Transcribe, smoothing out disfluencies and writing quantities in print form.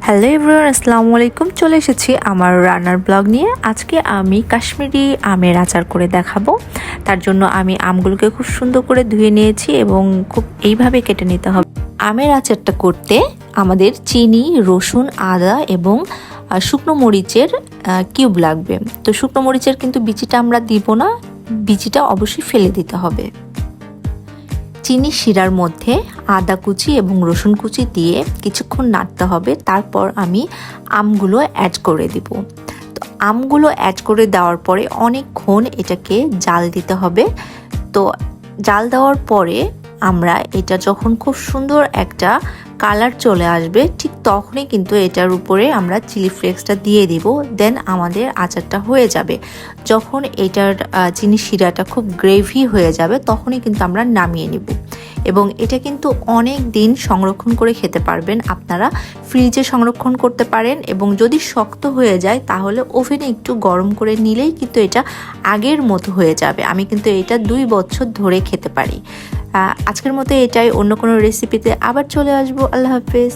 Hello everyone, আসসালামু আলাইকুম। চলে এসেছি আমার রান্নার ব্লগ নিয়ে। আজকে আমি কাশ্মীরি আমের আচার করে দেখাবো। তার জন্য আমি আমগুলোকে খুব সুন্দর করে ধুয়ে নিয়েছি এবং খুব এইভাবে কেটে নিতে হবে। আমের আচারটা করতে আমাদের চিনি, রসুন, আদা এবং শুকনো মরিচের কিউব লাগবে। তো শুকনো মরিচের কিন্তু বিচিটা আমরা দিব না, বিচিটা অবশ্যই ফেলে দিতে হবে। চিনি শিরার মধ্যে আদা কুচি এবং রসুন কুচি দিয়ে কিছুক্ষণ নাড়তে হবে। তারপর আমি আমগুলো অ্যাড করে দিব। তো আমগুলো অ্যাড করে দেওয়ার পরে অনেকক্ষণ এটাকে জাল দিতে হবে। তো জাল দেওয়ার পরে আমরা এটা যখন খুব সুন্দর একটা কালার চলে আসবে, ঠিক তখনই কিন্তু এটার উপরে আমরা চিলি ফ্লেক্সটা দিয়ে দিব। দেন আমাদের আচারটা হয়ে যাবে। যখন এটার চিনি শিরাটা খুব গ্রেভি হয়ে যাবে তখনই কিন্তু আমরা নামিয়ে নিব। এবং এটা কিন্তু অনেক দিন সংরক্ষণ করে খেতে পারবেন। আপনারা ফ্রিজে সংরক্ষণ করতে পারেন এবং যদি শক্ত হয়ে যায় তাহলে ওভেনে একটু গরম করে নিলেই কিন্তু এটা আগের মতো হয়ে যাবে। আমি কিন্তু এটা 2 বছর ধরে খেতে পারি। আজকের মতো এটাই। অন্য কোনো রেসিপিতে আবার চলে আসবো। আল্লাহ হাফেজ।